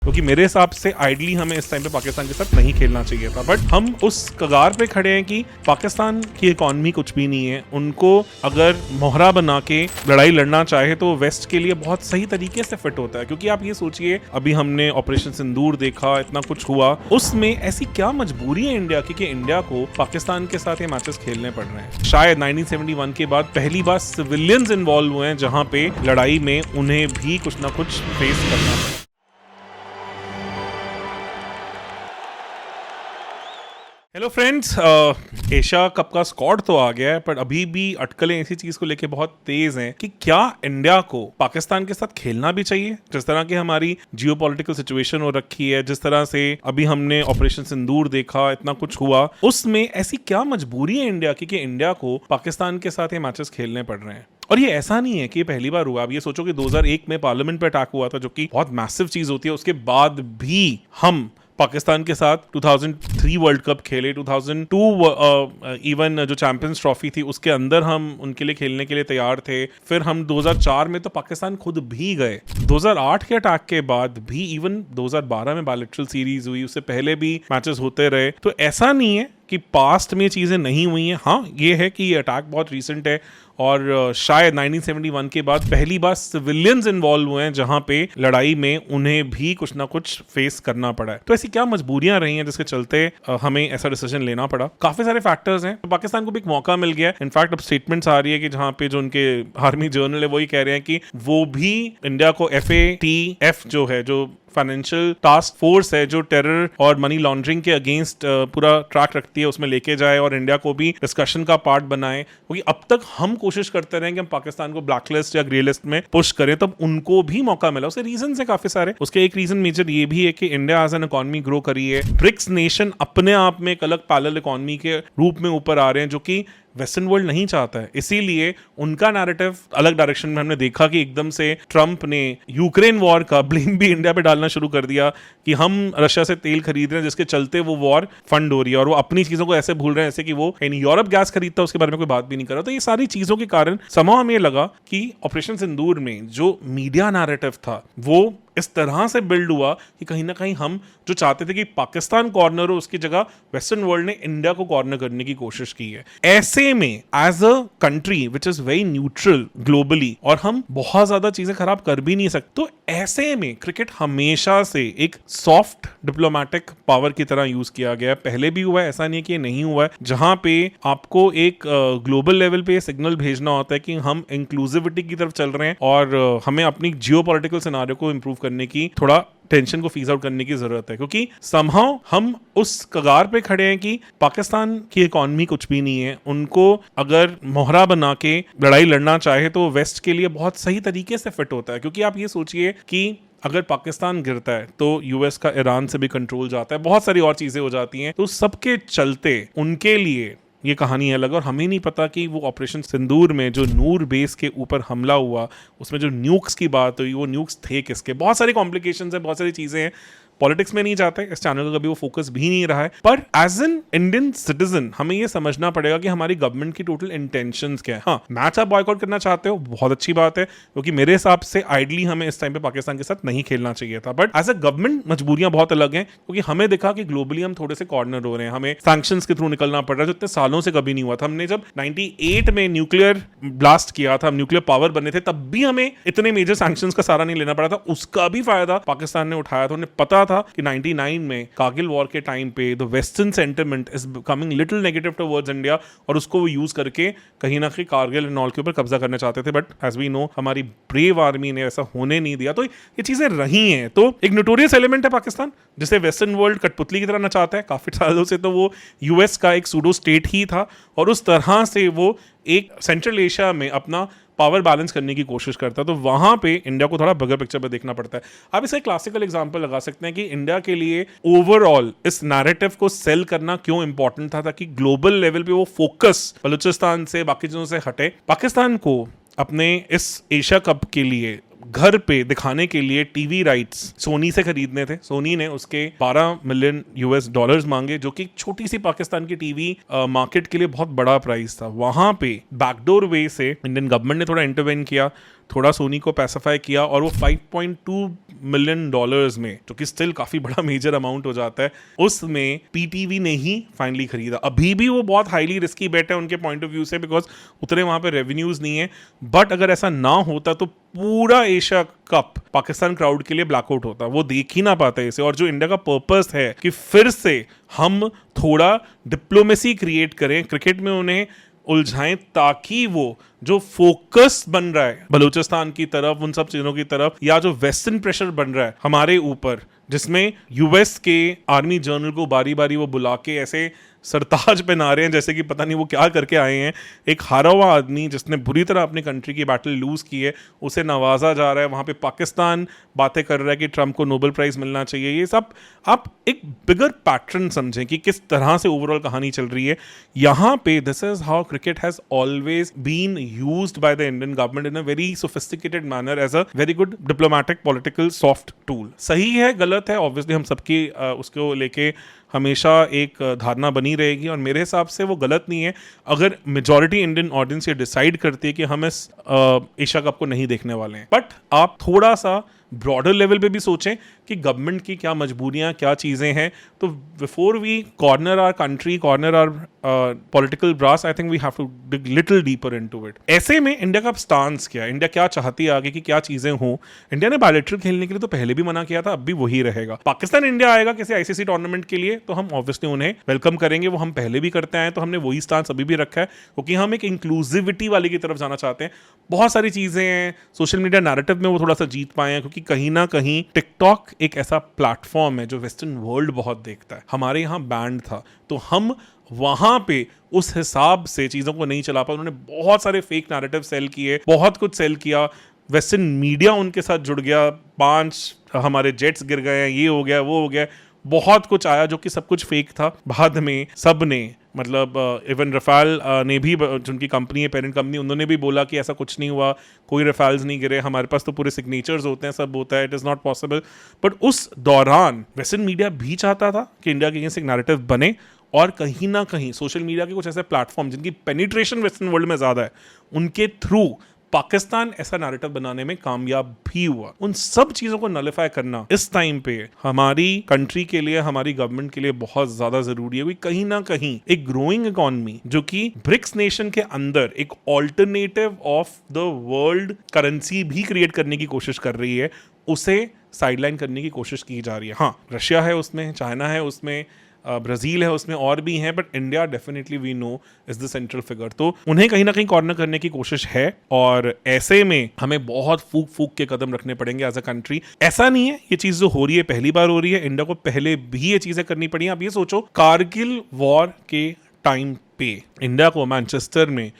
क्योंकि मेरे हिसाब से आइडली हमें इस टाइम पे पाकिस्तान के साथ नहीं खेलना चाहिए था, बट हम उस कगार पे खड़े हैं कि पाकिस्तान की इकॉनमी कुछ भी नहीं है। उनको अगर मोहरा बना के लड़ाई लड़ना चाहे तो वेस्ट के लिए बहुत सही तरीके से फिट होता है। क्योंकि आप ये सोचिए, अभी हमने ऑपरेशन सिंदूर देखा, इतना कुछ हुआ, उसमें ऐसी क्या मजबूरी है इंडिया की कि इंडिया को पाकिस्तान के साथ ये मैचेस खेलने पड़ रहे हैं। शायद 1971 के बाद पहली बार सिविलियंस इन्वॉल्व हुए हैं जहां पे लड़ाई में उन्हें भी कुछ ना कुछ फेस करना पड़ा। हेलो फ्रेंड्स, एशिया कप का स्क्वाड तो आ गया है, पर अभी भी अटकलें इसी चीज को लेके बहुत तेज हैं कि क्या इंडिया को पाकिस्तान के साथ खेलना भी चाहिए। जिस तरह की हमारी जियोपॉलिटिकल सिचुएशन हो रखी है, जिस तरह से अभी हमने ऑपरेशन सिंदूर देखा, इतना कुछ हुआ, उसमें ऐसी क्या मजबूरी है इंडिया की कि इंडिया को पाकिस्तान के साथ ये मैचेस खेलने पड़ रहे हैं। और ये ऐसा नहीं है कि ये पहली बार हुआ। अब ये सोचो कि 2001 में पार्लियामेंट पे अटैक हुआ था, जो कि बहुत मैसिव चीज होती है। उसके बाद भी हम पाकिस्तान के साथ 2003 वर्ल्ड कप खेले, 2002 इवन जो चैंपियंस ट्रॉफी थी उसके अंदर हम उनके लिए खेलने के लिए तैयार थे। फिर हम 2004 में तो पाकिस्तान खुद भी गए। 2008 के अटैक के बाद भी, इवन 2012 में बायलैटरल सीरीज हुई, उससे पहले भी मैचेस होते रहे। तो ऐसा नहीं है कि पास्ट में चीजें नहीं हुई हैं। हाँ, ये है कि ये अटैक बहुत रीसेंट है और शायद 1971 के बाद पहली बार सिविलियंस इन्वॉल्व हुए हैं जहां पे लड़ाई में उन्हें भी कुछ ना कुछ फेस करना पड़ा है। तो ऐसी क्या मजबूरियां रही हैं जिसके चलते हमें ऐसा डिसीजन लेना पड़ा। काफी सारे फैक्टर्स हैं। तो पाकिस्तान को भी एक मौका मिल गया। इनफैक्ट अब स्टेटमेंट्स आ रही है कि जहां पे जो उनके आर्मी जर्नल है वही कह रहे हैं कि वो भी इंडिया को FATF जो है, जो फाइनेंशियल टास्क फोर्स है, जो टेरर और मनी लॉन्ड्रिंग के अगेंस्ट पूरा ट्रैक रखती है, उसमें लेके जाए और इंडिया को भी डिस्कशन का पार्ट बनाए। क्योंकि अब तक हम कोशिश करते रहे कि हम पाकिस्तान को ब्लैकलिस्ट या ग्रे लिस्ट में पुश करें, तब उनको भी मौका मिला। उसके रीजन है काफी सारे। उसके एक रीजन मेजर ये भी है कि India as an economy grow करी है। ब्रिक्स नेशन अपने आप में एक अलग पैरेलल इकोनॉमी के रूप में ऊपर आ रहे हैं, जो कि वेस्टर्न वर्ल्ड नहीं चाहता है। इसीलिए उनका नैरेटिव अलग डायरेक्शन में हमने देखा कि एकदम से ट्रंप ने यूक्रेन वॉर का ब्लेम भी इंडिया पे डालना शुरू कर दिया कि हम रशिया से तेल खरीद रहे हैं, जिसके चलते वो वॉर फंड हो रही है। और वो अपनी चीजों को ऐसे भूल रहे हैं जैसे कि वो यूरोप गैस खरीदता है, उसके बारे में कोई बात भी नहीं कर रहा। तो ये सारी चीजों के कारण समाव हमें लगा कि ऑपरेशन सिंदूर में जो मीडिया नैरेटिव था वो इस तरह से बिल्ड हुआ कि कहीं ना कहीं हम जो चाहते थे कि पाकिस्तान कॉर्नर हो, उसकी जगह वेस्टर्न वर्ल्ड ने इंडिया को कॉर्नर करने की कोशिश की है। ऐसे में as a country which is very neutral globally, और हम बहुत ज्यादा चीजें खराब कर भी नहीं सकते, तो ऐसे में क्रिकेट हमेशा से एक सॉफ्ट डिप्लोमेटिक पावर की तरह यूज किया गया। पहले भी हुआ है, ऐसा नहीं है कि नहीं हुआ है। जहां पे आपको एक ग्लोबल लेवल पे सिग्नल भेजना होता है कि हम इंक्लूसिविटी की तरफ चल रहे हैं और हमें अपनी जियोपॉलिटिकल सिनेरियो को इंप्रूव करने की, थोड़ा टेंशन को फीस आउट करने की जरूरत है। क्योंकि समहाउ हम उस कगार पे खड़े हैं कि पाकिस्तान की इकॉनमी कुछ भी नहीं है। उनको अगर मोहरा बना के लड़ाई लड़ना चाहे तो वेस्ट के लिए बहुत सही तरीके से फिट होता है। क्योंकि आप ये सोचिए कि अगर पाकिस्तान गिरता है तो यूएस का ईरान से भी कंट्रोल जाता है, बहुत सारी और चीजें हो जाती हैं। तो सबके चलते उनके लिए ये कहानी है अलग। और हमें नहीं पता कि वो ऑपरेशन सिंदूर में जो नूर बेस के ऊपर हमला हुआ, उसमें जो न्यूक्स की बात हुई, वो न्यूक्स थे किसके। बहुत सारी कॉम्प्लिकेशंस है, बहुत सारी चीजें हैं। पॉलिटिक्स में नहीं जाते, इस चैनल का कभी वो फोकस भी नहीं रहा है। पर एज एन इंडियन सिटीजन हमें ये समझना पड़ेगा कि हमारी गवर्नमेंट की टोटल इंटेंशंस क्या है। हाँ, मैच आप बॉयकॉट करना चाहते हो, बहुत अच्छी बात है, क्योंकि मेरे हिसाब से आइडली हमें इस टाइम पे पाकिस्तान के साथ नहीं खेलना चाहिए था। बट एज अ गवर्नमेंट मजबूरियां बहुत अलग हैं, क्योंकि हमें देखा कि ग्लोबली हम थोड़े से कॉर्नर हो रहे हैं। हमें सैंक्शंस के थ्रू निकलना पड़ रहा है, जो इतने सालों से कभी नहीं हुआ था। हमने जब 98 में न्यूक्लियर ब्लास्ट किया था, हम न्यूक्लियर पावर बने थे, तब भी हमें इतने मेजर सैंक्शंस का सारा नहीं लेना पड़ा था। उसका भी फायदा पाकिस्तान ने उठाया था। उन्हें पता था कि 99 में कारगिल वॉर के टाइम पे the western sentiment is becoming little negative towards India, और उसको वो यूज करके कहीं ना कहीं कारगिल एंड ऑल के ऊपर कब्जा करना चाहते थे। बट एज वी नो, हमारी ब्रेव आर्मी ने ऐसा होने नहीं दिया। तो ये चीजें रही हैं। तो एक नोटोरियस एलिमेंट है पाकिस्तान, जिसे वेस्टर्न वर्ल्ड कठपुतली की तरह नचाता है काफी सालों से। तो वो यूएस का एक सूडो स्टेट ही था, और उस तरह से वो एक सेंट्रल एशिया में अपना पावर बैलेंस करने की कोशिश करता है। तो वहां पे इंडिया को थोड़ा बगर पिक्चर पे देखना पड़ता है। आप इसे क्लासिकल एग्जांपल लगा सकते हैं कि इंडिया के लिए ओवरऑल इस नैरेटिव को सेल करना क्यों इंपॉर्टेंट था, ताकि ग्लोबल लेवल पे वो फोकस बलूचिस्तान से, बाकी चीजों से हटे। पाकिस्तान को अपने इस एशिया कप के लिए घर पे दिखाने के लिए टीवी राइट्स सोनी से खरीदने थे। सोनी ने उसके $12 मिलियन मांगे, जो कि छोटी सी पाकिस्तान की टीवी मार्केट के लिए बहुत बड़ा प्राइस था। वहां पे बैकडोर वे से इंडियन गवर्नमेंट ने थोड़ा इंटरवेन किया, थोड़ा सोनी को पैसिफाई किया और वो $5.2 मिलियन में, जो कि स्टिल काफी बड़ा मेजर अमाउंट हो जाता है, उसमें पीटीवी ने ही फाइनली खरीदा। अभी भी वो बहुत हाईली रिस्की बेट है उनके पॉइंट ऑफ व्यू से, बिकॉज उतने वहां पे रेवेन्यूज नहीं है। बट अगर ऐसा ना होता तो पूरा एशिया कप पाकिस्तान क्राउड के लिए ब्लैकआउट होता, वो देख ही ना पाते इसे। और जो इंडिया का पर्पस है कि फिर से हम थोड़ा डिप्लोमेसी क्रिएट करें, क्रिकेट में उन्हें उलझाएं, ताकि वो जो फोकस बन रहा है बलूचिस्तान की तरफ, उन सब चीजों की तरफ, या जो वेस्टर्न प्रेशर बन रहा है हमारे ऊपर, जिसमें यूएस के आर्मी जनरल को बारी बारी वो बुला के ऐसे सरताज पहना रहे हैं जैसे कि पता नहीं वो क्या करके आए हैं। एक हारा हुआ आदमी जिसने बुरी तरह अपनी कंट्री की बैटल लूज की है, उसे नवाजा जा रहा है। वहां पे पाकिस्तान बातें कर रहा है कि ट्रंप को नोबेल प्राइज मिलना चाहिए। ये सब आप एक बिगर पैटर्न समझें कि किस तरह से ओवरऑल कहानी चल रही है यहाँ पे। This is how cricket has always been used by the Indian government in a very sophisticated manner as a very good diplomatic political soft tool. सही है गलत है ऑब्वियसली हम सबकी उसको लेके हमेशा एक धारणा बनी रहेगी, और मेरे हिसाब से वो गलत नहीं है अगर मेजॉरिटी इंडियन ऑडियंस ये डिसाइड करती है कि हम इस एशिया कप को नहीं देखने वाले हैं। बट आप थोड़ा सा ब्रॉडर लेवल पे भी सोचें कि गवर्नमेंट की क्या मजबूरियां, क्या चीज़ें हैं। तो before we corner our country, corner our political brass, I think we have to dig little deeper into it. ऐसे में इंडिया का स्टांस क्या है, इंडिया क्या चाहती है आगे की क्या चीज़ें हों। इंडिया ने बायलैटरल खेलने के लिए तो पहले भी मना किया था, अब भी वही रहेगा। पाकिस्तान इंडिया आएगा किसी आईसीसी टूर्नामेंट के लिए तो हम ऑब्वियसली उन्हें वेलकम करेंगे, वो हम पहले भी करते आए, तो हमने वही स्टांस अभी भी रखा है, क्योंकि हम एक इंक्लूसिविटी वाली की तरफ जाना चाहते हैं। बहुत सारी चीज़ें हैं सोशल मीडिया नैरेटिव में वो थोड़ा सा जीत पाए हैं, क्योंकि कहीं ना कहीं टिकटॉक एक ऐसा प्लेटफॉर्म है जो वेस्टर्न वर्ल्ड बहुत देखता है। हमारे यहाँ बैंड था तो हम वहां पे उस हिसाब से चीजों को नहीं चला पाए। उन्होंने बहुत सारे फेक नैरेटिव सेल किए, बहुत कुछ सेल किया, वेस्टर्न मीडिया उनके साथ जुड़ गया, 5 हमारे जेट्स गिर गए, ये हो गया वो हो गया, बहुत कुछ आया जो कि सब कुछ फेक था। बाद में सब ने मतलब इवन रफाल ने भी, जिनकी कंपनी है पेरेंट कंपनी, उन्होंने भी बोला कि ऐसा कुछ नहीं हुआ, कोई रफाल्स नहीं गिरे, हमारे पास तो पूरे सिग्नेचर्स होते हैं, सब होता है, it is not possible. But उस दौरान वेस्टर्न मीडिया भी चाहता था कि इंडिया के अगेंस्ट एक नैरेटिव बने, और कहीं ना कहीं सोशल मीडिया के कुछ ऐसे प्लेटफॉर्म जिनकी पेनिट्रेशन वेस्टर्न वर्ल्ड में ज़्यादा है, उनके थ्रू पाकिस्तान ऐसा नैरेटिव बनाने में कामयाब भी हुआ। उन सब चीजों को नलिफाई करना इस टाइम पे हमारी कंट्री के लिए, हमारी गवर्नमेंट के लिए बहुत ज्यादा जरूरी है। कहीं ना कहीं एक ग्रोइंग इकोनॉमी जो कि ब्रिक्स नेशन के अंदर एक alternative of the world currency भी क्रिएट करने की कोशिश कर रही है, उसे साइडलाइन करने की कोशिश की जा रही है। हाँ, रशिया है उसमें, चाइना है उसमें, ब्राजील है उसमें, और भी हैं, but India definitely we know is the central figure. तो उन्हें कहीं ना कहीं कॉर्नर करने की कोशिश है, और ऐसे में हमें बहुत फूक फूक के कदम रखने पड़ेंगे एज अ कंट्री। ऐसा नहीं है ये चीज जो हो रही है पहली बार हो रही है, इंडिया को पहले भी ये चीजें करनी पड़ी। आप ये सोचो, कारगिल वॉर के टाइम पे इंडिया को मैनचेस्टर में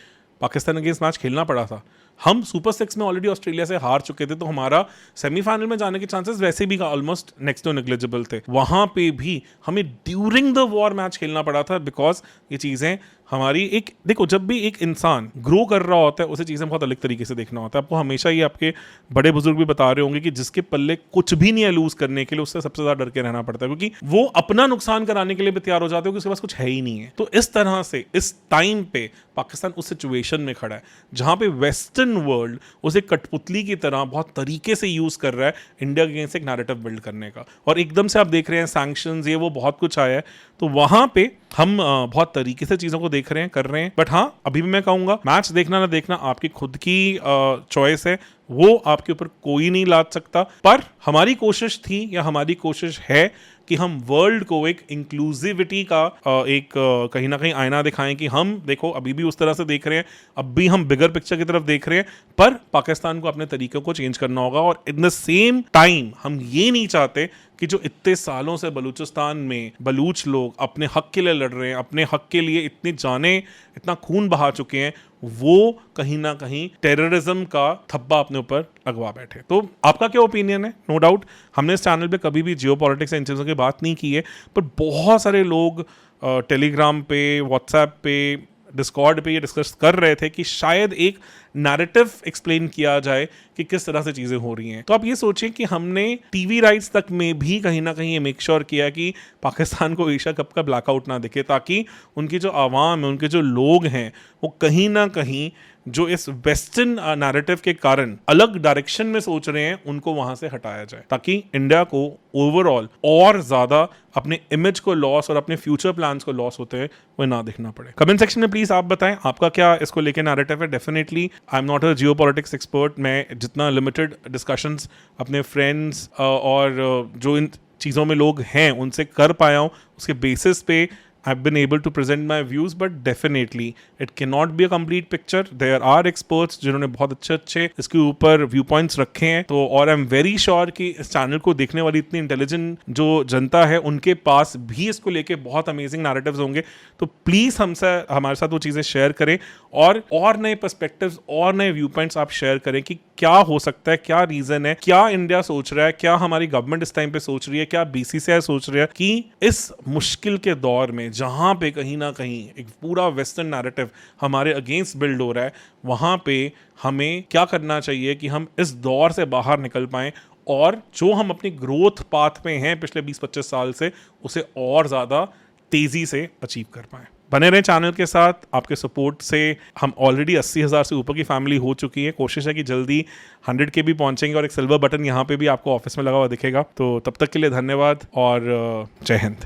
पाकिस्तान अगेंस्ट मैच खेलना पड़ा था। हम सुपर 6 में ऑलरेडी ऑस्ट्रेलिया से हार चुके थे, तो हमारा सेमीफाइनल में जाने के चांसेस वैसे भी ऑलमोस्ट नेक्स्ट टू नेग्लिजिबल थे। वहां पे भी हमें ड्यूरिंग द वॉर मैच खेलना पड़ा था, बिकॉज ये चीजें हमारी एक, देखो जब भी एक इंसान ग्रो कर रहा होता है उसे चीजें बहुत अलग तरीके से देखना होता है। आपको हमेशा ये आपके बड़े बुजुर्ग भी बता रहे होंगे कि जिसके पल्ले कुछ भी नहीं है लूज करने के लिए, उससे सबसे ज्यादा डर के रहना पड़ता है, क्योंकि वो अपना नुकसान कराने के लिए भी तैयार हो जाते हो कि उसके पास कुछ है ही नहीं है। तो इस तरह से इस टाइम पे पाकिस्तान उस सिचुएशन में खड़ा है जहां पे वेस्टर्न वर्ल्ड उसे कठपुतली की तरह बहुत तरीके से यूज कर रहा है इंडिया के अगेंस्ट एक नैरेटिव बिल्ड करने का, और एकदम से आप देख रहे हैं सैंक्शंस, ये वो बहुत कुछ आया है। तो वहां पे हम बहुत तरीके से चीजों को देख रहे हैं, कर रहे हैं। बट हाँ, अभी भी मैं कहूंगा मैच देखना ना देखना आपकी खुद की चॉइस है, वो आपके ऊपर कोई नहीं लाद सकता। पर हमारी कोशिश थी या हमारी कोशिश है कि हम वर्ल्ड को एक इंक्लूसिविटी का एक कहीं ना कहीं आईना दिखाएं कि हम देखो अभी भी उस तरह से देख रहे हैं, अब भी हम बिगर पिक्चर की तरफ देख रहे हैं, पर पाकिस्तान को अपने तरीकों को चेंज करना होगा। और इन द सेम टाइम हम ये नहीं चाहते कि जो इतने सालों से बलूचिस्तान में बलूच लोग अपने हक के लिए लड़ रहे हैं, अपने हक के लिए इतनी जाने, इतना खून बहा चुके हैं, वो कहीं ना कहीं टेररिज्म का थप्पा अपने ऊपर लगवा बैठे। तो आपका क्या ओपिनियन है? नो डाउट हमने इस चैनल पे कभी भी जियो पॉलिटिक्स इन चीज़ों की बात नहीं की है, पर बहुत सारे लोग टेलीग्राम पे, व्हाट्सएप पे, डिस्कॉर्ड पे ये डिस्कस कर रहे थे कि शायद एक नैरेटिव एक्सप्लेन किया जाए कि किस तरह से चीज़ें हो रही हैं। तो आप ये सोचें कि हमने टीवी राइट्स तक में भी कहीं ना कहीं ये मेक श्योर किया कि पाकिस्तान को एशिया कप का ब्लैकआउट ना दिखे, ताकि उनकी जो आवाम है, उनके जो लोग हैं, वो कहीं ना कहीं जो इस वेस्टर्न नैरेटिव के कारण अलग डायरेक्शन में सोच रहे हैं उनको वहां से हटाया जाए, ताकि इंडिया को ओवरऑल और ज्यादा अपने इमेज को लॉस और अपने फ्यूचर प्लान्स को लॉस होते हैं वो ना दिखना पड़े। कमेंट सेक्शन में प्लीज आप बताएं आपका क्या इसको लेके नैरेटिव है। Definitely I am not a geopolitics expert, मैं जितना लिमिटेड डिस्कशंस अपने फ्रेंड्स और जो इन चीज़ों में लोग हैं उनसे कर पाया हूँ उसके बेसिस पे I've been able to present my views, but definitely it cannot be a complete picture. There are experts जिन्होंने बहुत अच्छे इसके ऊपर व्यू पॉइंट्स रखे हैं, तो और आई एम वेरी श्योर कि इस चैनल को देखने वाली इतनी इंटेलिजेंट जो जनता है उनके पास भी इसको लेके बहुत अमेजिंग नैरेटिव्स होंगे। तो प्लीज हमारे साथ वो चीज़ें शेयर करें और नए पर्सपेक्टिव्स और नए व्यू पॉइंट्स आप शेयर करें कि क्या हो सकता है, क्या रीजन है, क्या इंडिया सोच रहा है, क्या हमारी गवर्नमेंट इस टाइम पे सोच रही है, क्या बीसीसीआई सोच रही है कि इस मुश्किल के दौर में जहां पे कहीं ना कहीं एक पूरा वेस्टर्न नैरेटिव हमारे अगेंस्ट बिल्ड हो रहा है, वहां पे हमें क्या करना चाहिए कि हम इस दौर से बाहर निकल पाएं और जो हम अपनी ग्रोथ पाथ में हैं पिछले 20-25 साल से उसे और ज़्यादा तेज़ी से अचीव कर पाएं। बने रहें चैनल के साथ, आपके सपोर्ट से हम ऑलरेडी 80,000 से ऊपर की फैमिली हो चुकी है। कोशिश है कि जल्दी 100 के भी पहुंचेंगे और एक सिल्वर बटन यहाँ पे भी आपको ऑफिस में लगा हुआ दिखेगा। तो तब तक के लिए धन्यवाद और जय हिंद।